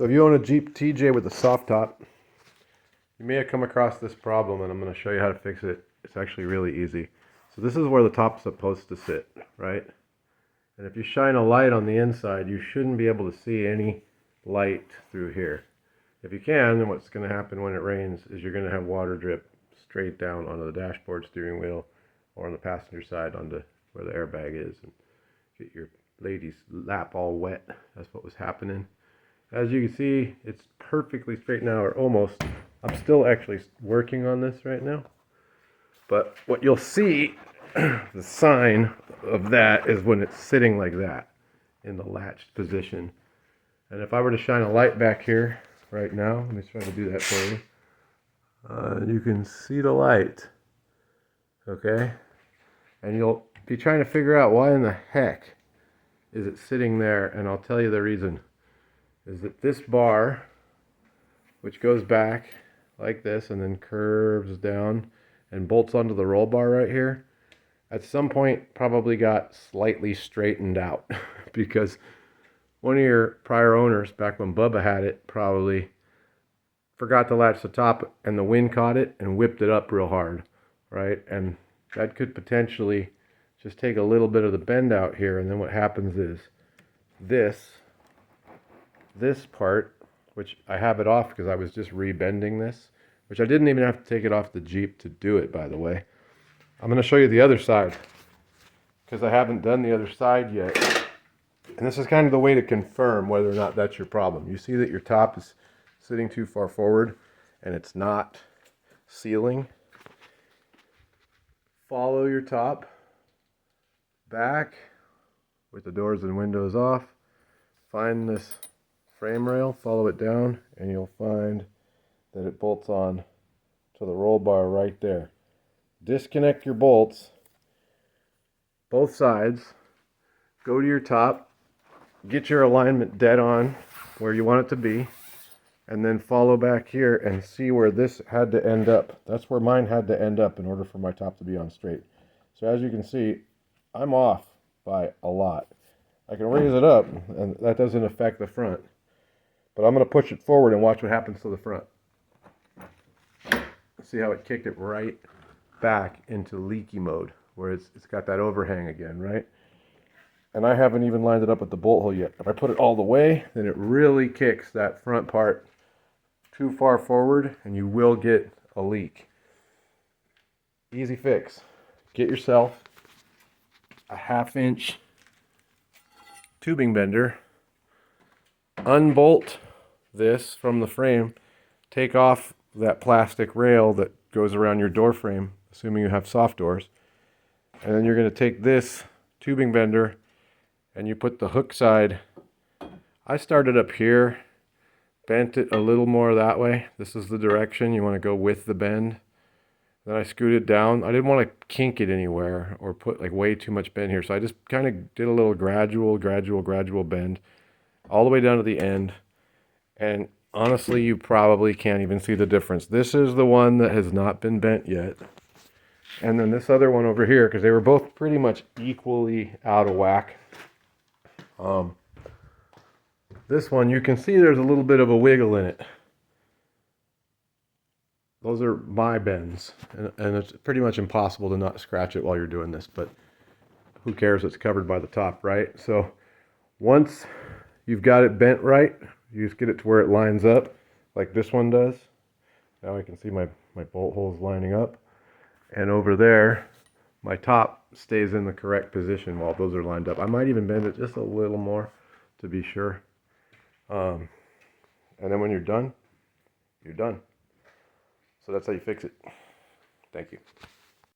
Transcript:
So if you own a Jeep TJ with a soft top, you may have come across this problem, and I'm going to show you how to fix it. It's actually really easy. So this is where the top's supposed to sit, right? And if you shine a light on the inside, you shouldn't be able to see any light through here. If you can, then what's going to happen when it rains is you're going to have water drip straight down onto the dashboard, steering wheel, or on the passenger side onto where the airbag is, and get your lady's lap all wet. That's what was happening. As you can see, it's perfectly straight now, or almost. I'm still actually working on this right now. But what you'll see, the sign of that is when it's sitting like that in the latched position. And if I were to shine a light back here right now, let me try to do that for you. You can see the light, okay? And you'll be trying to figure out why in the heck is it sitting there, and I'll tell you the reason. Is that this bar, which goes back like this and then curves down and bolts onto the roll bar right here, at some point probably got slightly straightened out because one of your prior owners, back when Bubba had it, probably forgot to latch the top, and the wind caught it and whipped it up real hard, right? And that could potentially just take a little bit of the bend out here, and then what happens is this part, which I have it off because I was just rebending this, which I didn't even have to take it off the Jeep to do it, by the way. I'm going to show you the other side because I haven't done the other side yet. And this is kind of the way to confirm whether or not that's your problem. You see that your top is sitting too far forward and it's not sealing. Follow your top back with the doors and windows off. Find this frame rail, follow it down, and you'll find that it bolts on to the roll bar right there. Disconnect your bolts, both sides, go to your top, get your alignment dead on where you want it to be, and then follow back here and see where this had to end up. That's where mine had to end up in order for my top to be on straight. So as you can see, I'm off by a lot. I can raise it up, and that doesn't affect the front. But I'm going to push it forward and watch what happens to the front. See how it kicked it right back into leaky mode, where it's got that overhang again, right? And I haven't even lined it up with the bolt hole yet. If I put it all the way, then it really kicks that front part too far forward, and you will get a leak. Easy fix. Get yourself a 1/2-inch tubing bender, unbolt this from the frame, take off that plastic rail that goes around your door frame, assuming you have soft doors, and then you're going to take this tubing bender and you put the hook side. I started up here, bent it a little more that way. This is the direction you want to go with the bend. Then I screwed it down. I didn't want to kink it anywhere or put like way too much bend here, so I just kind of did a little gradual bend all the way down to the end. And honestly, you probably can't even see the difference. This is the one that has not been bent yet. And then this other one over here, because they were both pretty much equally out of whack. This one, you can see there's a little bit of a wiggle in it. Those are my bends, and it's pretty much impossible to not scratch it while you're doing this, but who cares? It's covered by the top, right? So once you've got it bent right, you just get it to where it lines up like this one does. Now I can see my bolt holes lining up, and over there my top stays in the correct position while those are lined up. I might even bend it just a little more to be sure. And then when you're done, you're done. So that's how you fix it. Thank you.